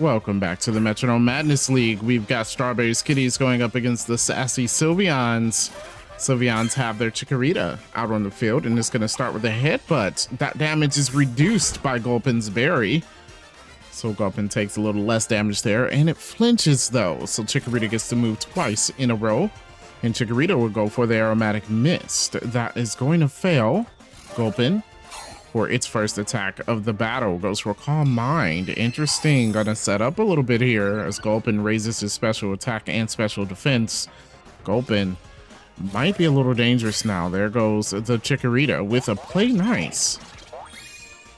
Welcome back to the Metronome Madness League. We've got Strawberry Skitties going up against the sassy Sylveons. Sylveons have their Chikorita out on the field, and it's going to start with a headbutt. That damage is reduced by Gulpin's berry. So Gulpin takes a little less damage there, and it flinches though. So Chikorita gets to move twice in a row, and Chikorita will go for the Aromatic Mist. That is going to fail. Gulpin, for its first attack of the battle, goes for Calm Mind. Interesting. Gonna set up a little bit here as Gulpin raises his special attack and special defense. Gulpin might be a little dangerous now. There goes the Chikorita with a Play Nice.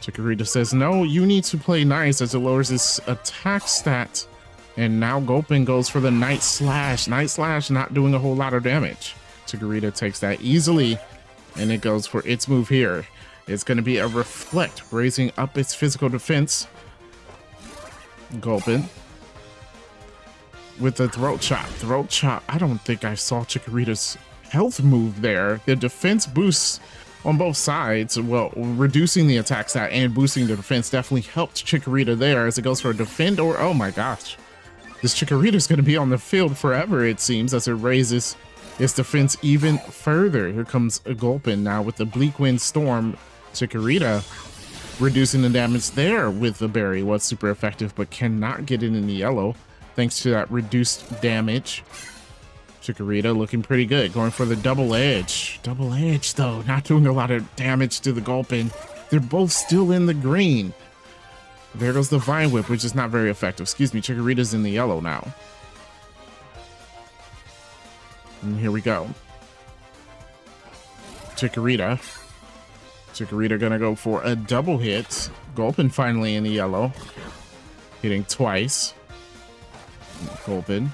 Chikorita says, no, you need to play nice, as it lowers his attack stat. And now Gulpin goes for the Night Slash. Night Slash not doing a whole lot of damage. Chikorita takes that easily, and it goes for its move here. It's going to be a Reflect, raising up its physical defense. Gulpin with the Throat Chop. Throat Chop, I don't think I saw Chikorita's health move there. The defense boosts on both sides, well, reducing the attack stat and boosting the defense definitely helped Chikorita there as it goes for a Defend, or oh my gosh. This Chikorita is going to be on the field forever, it seems, as it raises its defense even further. Here comes a Gulpin now with the Bleak Wind Storm. Chikorita reducing the damage there with the berry was super effective, but cannot get it in the yellow thanks to that reduced damage. Chikorita looking pretty good, going for the Double Edge. Double Edge though, not doing a lot of damage to the Gulpin. They're both still in the green. There goes the Vine Whip, which is not very effective. Excuse me, Chikorita's in the yellow now. And here we go. Chikorita gonna go for a double hit. Gulpin finally in the yellow, hitting twice. Gulpin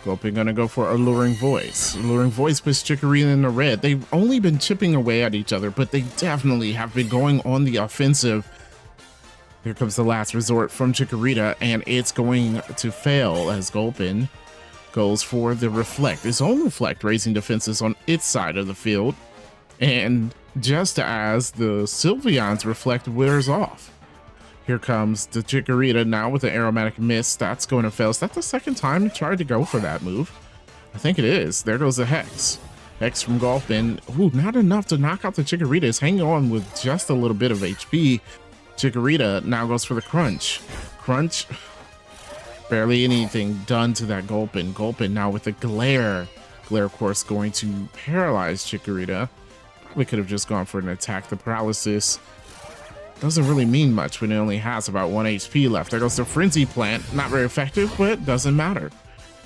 gonna go for Alluring Voice. Alluring Voice puts Chikorita in the red. They've only been chipping away at each other, but they definitely have been going on the offensive. Here comes the last resort from Chikorita, and it's going to fail as Gulpin goes for the Reflect. Its own Reflect, raising defenses on its side of the field. And just as the Sylveon's Reflect wears off, here comes the Chikorita now with the Aromatic Mist. That's going to fail. Is that the second time he tried to go for that move? I think it is. There goes the Hex. Hex from Gulpin. Ooh, not enough to knock out the Chikorita. It's hanging on with just a little bit of HP. Chikorita now goes for the Crunch. Crunch. Barely anything done to that Gulpin. Gulpin now with the Glare. Glare, of course, going to paralyze Chikorita. We could have just gone for an attack. The paralysis doesn't really mean much when it only has about 1 HP left. There goes the Frenzy Plant. Not very effective, but doesn't matter.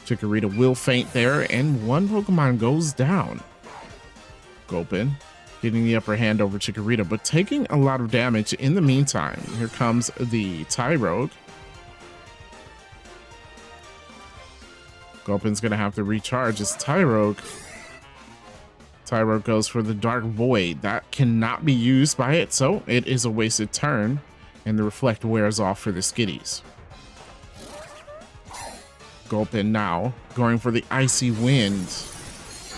Chikorita will faint there, and one Pokemon goes down. Gulpin getting the upper hand over Chikorita, but taking a lot of damage in the meantime. Here comes the Tyrogue. Gulpin's going to have to recharge his Tyrogue. Tyrogue goes for the Dark Void. That cannot be used by it, so it is a wasted turn, and the Reflect wears off for the Skitties. Gulpin now going for the Icy Wind.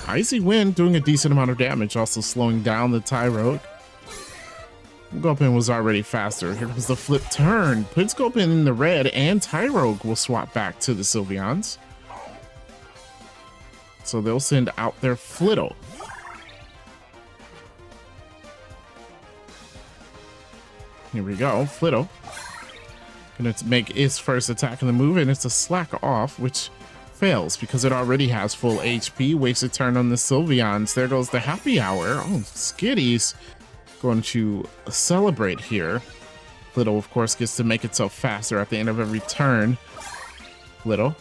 Icy Wind doing a decent amount of damage, also slowing down the Tyrogue. Gulpin was already faster. Here comes the Flip Turn. Puts Gulpin in the red, and Tyrogue will swap back to the Sylveons. So they'll send out their Flittle. Here we go, Flittle. Gonna make its first attack in the move, and it's a Slack Off, which fails because it already has full HP. Wastes a turn on the Sylveons. There goes the Happy Hour. Oh, Skitties going to celebrate here. Flittle, of course, gets to make itself faster at the end of every turn. Flittle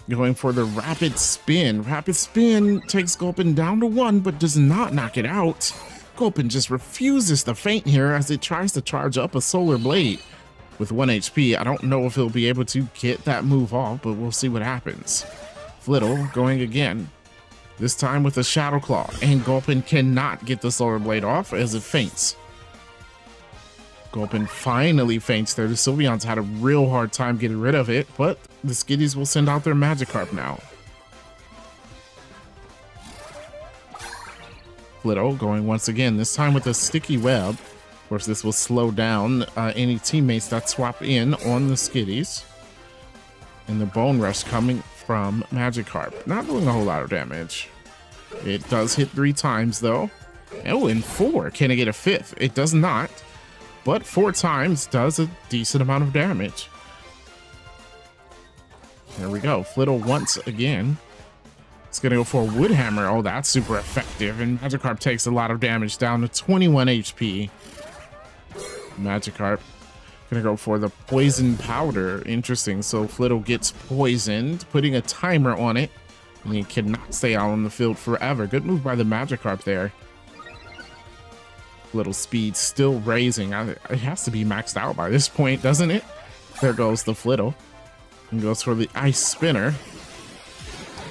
going for the Rapid Spin. Rapid Spin takes Gulpin down to 1, but does not knock it out. Gulpin just refuses to faint here as it tries to charge up a Solar Blade. With 1 HP, I don't know if he'll be able to get that move off, but we'll see what happens. Flittle going again, this time with a Shadow Claw, and Gulpin cannot get the Solar Blade off as it faints. Gulpin finally faints there. The Sylveons had a real hard time getting rid of it, but the Skitties will send out their Magikarp now. Flittle going once again, this time with a Sticky Web. course, this will slow down any teammates that swap in on the Skitties. And the Bone Rush coming from Magikarp. Not doing a whole lot of damage. It does hit 3 times, though. Oh, and 4. Can it get a 5th? It does not. But 4 times does a decent amount of damage. There we go. Flittle once again. It's going to go for a Wood Hammer. Oh, that's super effective. And Magikarp takes a lot of damage, down to 21 HP. Magikarp going to go for the Poison Powder. Interesting. So Flittle gets poisoned, putting a timer on it. And he cannot stay out on the field forever. Good move by the Magikarp there. Little speed still raising. It has to be maxed out by this point, doesn't it? There goes the Flittle. And goes for the Ice Spinner.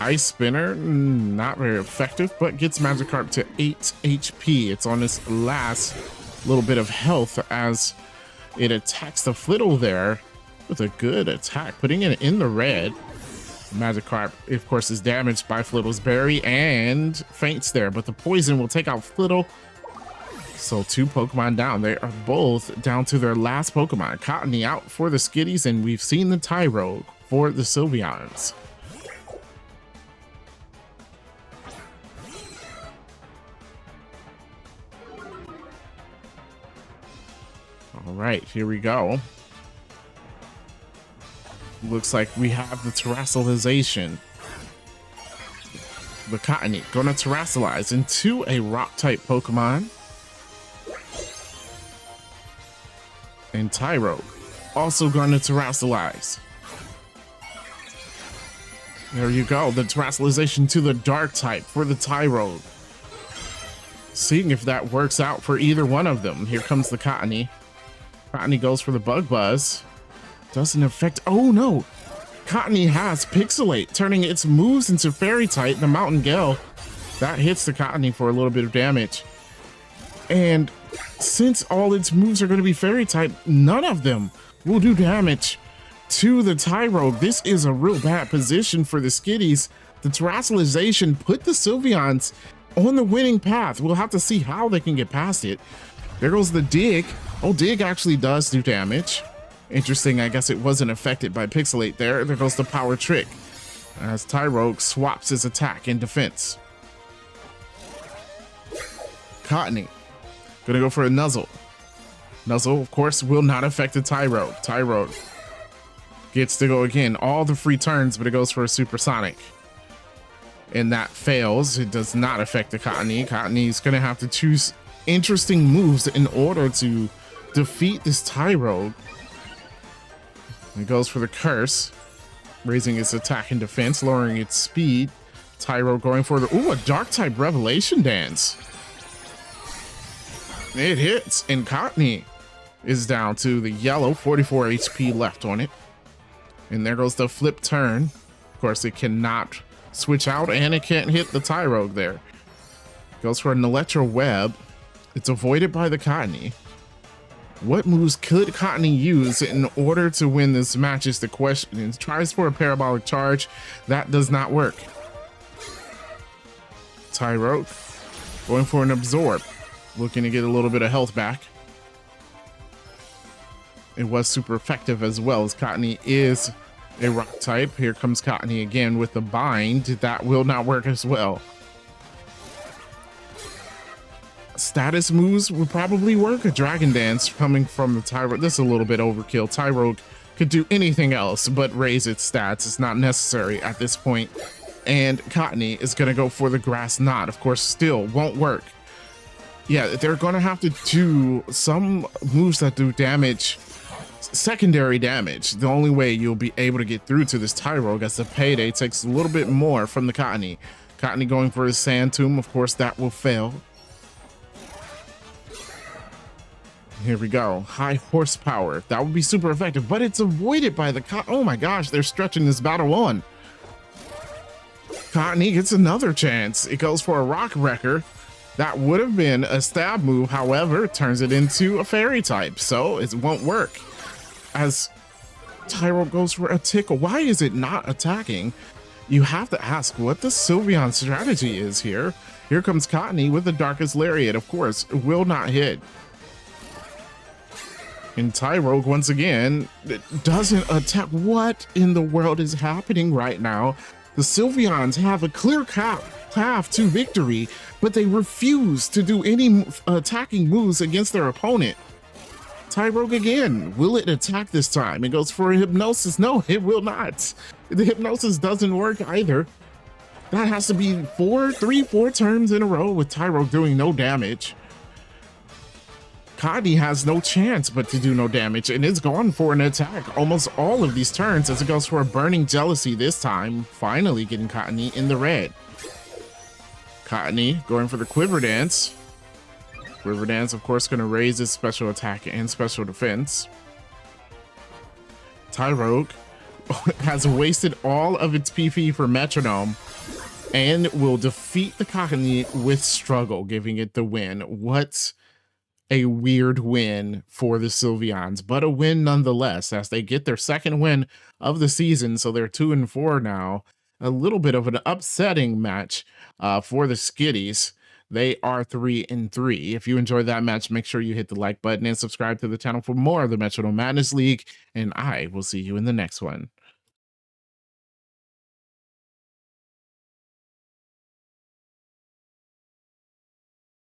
Ice Spinner, not very effective, but gets Magikarp to 8 HP. It's on its last little bit of health as it attacks the Flittle there with a good attack, putting it in the red. Magikarp, of course, is damaged by Flittle's berry and faints there, but the poison will take out Flittle. So 2 Pokemon down. They are both down to their last Pokemon. Cottony out for the Skitties, and we've seen the Tyrogue for the Sylveons. All right, here we go. Looks like we have the Terrassalization. The Cottony gonna Terrasalize into a Rock-type Pokemon. And Tyrogue also going to Terrassalize. There you go, the Terrassalization to the Dark type for the Tyrogue. Seeing if that works out for either one of them. Here comes the Cottony. Cottony goes for the Bug Buzz. Doesn't affect. Oh no! Cottony has Pixelate, turning its moves into Fairy type. The Mountain Gale that hits the Cottony for a little bit of damage. And since all its moves are going to be Fairy type, none of them will do damage to the Tyrogue. This is a real bad position for the Skitties. The Terrassalization put the Sylveons on the winning path. We'll have to see how they can get past it. There goes the Dig. Oh, Dig actually does do damage. Interesting, I guess it wasn't affected by Pixelate there. There goes the Power Trick as Tyrogue swaps his attack and defense. Cottony gonna go for a Nuzzle. Nuzzle, of course, will not affect the Tyrogue. Tyrogue gets to go again. All the free turns, but it goes for a Supersonic. And that fails. It does not affect the Cottony. Cottony's gonna have to choose interesting moves in order to defeat this Tyrogue. It goes for the Curse, raising its attack and defense, lowering its speed. Tyrogue going for the, ooh, a Dark-type Revelation Dance. It hits, and Cottony is down to the yellow, 44 HP left on it. And there goes the Flip Turn. Of course, it cannot switch out, and it can't hit the Tyrogue there. Goes for an Electro Web. It's avoided by the Cottony. What moves could Cottony use in order to win this match is the question. It tries for a Parabolic Charge. That does not work. Tyrogue going for an Absorb. Looking to get a little bit of health back. It was super effective as well, as Cottony is a rock type. Here comes Cottony again with the Bind. That will not work as well. Status moves would probably work. A Dragon Dance coming from the Tyrogue. This is a little bit overkill. Tyrogue could do anything else but raise its stats. It's not necessary at this point. And Cottony is going to go for the Grass Knot. Of course, still won't work. Yeah, they're going to have to do some moves that do damage, secondary damage. The only way you'll be able to get through to this Tyrogue as the Payday takes a little bit more from the Cottony. Cottony going for his Sand Tomb. Of course, that will fail. Here we go. High Horsepower. That would be super effective, but it's avoided by the oh my gosh, they're stretching this battle on. Cottony gets another chance. It goes for a Rock Wrecker. That would have been a stab move, however, it turns it into a Fairy type, so it won't work. As Tyrogue goes for a Tickle. Why is it not attacking? You have to ask what the Sylveon strategy is here. Here comes Cottony with the Darkest Lariat. Of course, it will not hit. And Tyrogue, once again, doesn't attack. What in the world is happening right now? The Sylveons have a clear path to victory, but they refuse to do any attacking moves against their opponent. Tyrogue again. Will it attack this time? It goes for a Hypnosis. No, it will not. The Hypnosis doesn't work either. That has to be four turns in a row with Tyrogue doing no damage. Cottonee has no chance but to do no damage, and it's gone for an attack almost all of these turns as it goes for a Burning Jealousy this time, finally getting Cottonee in the red. Cottonee going for the Quiver Dance. Quiver Dance, of course, going to raise its special attack and special defense. Tyrogue has wasted all of its PP for Metronome and will defeat the Cottonee with struggle, giving it the win. What a weird win for the Sylveons, but a win nonetheless, as they get their second win of the season. So they're 2-4 now. A little bit of an upsetting match for the Skitties. They are 3-3. If you enjoyed that match, make sure you hit the like button and subscribe to the channel for more of the Metronome Madness League, and I will see you in the next one.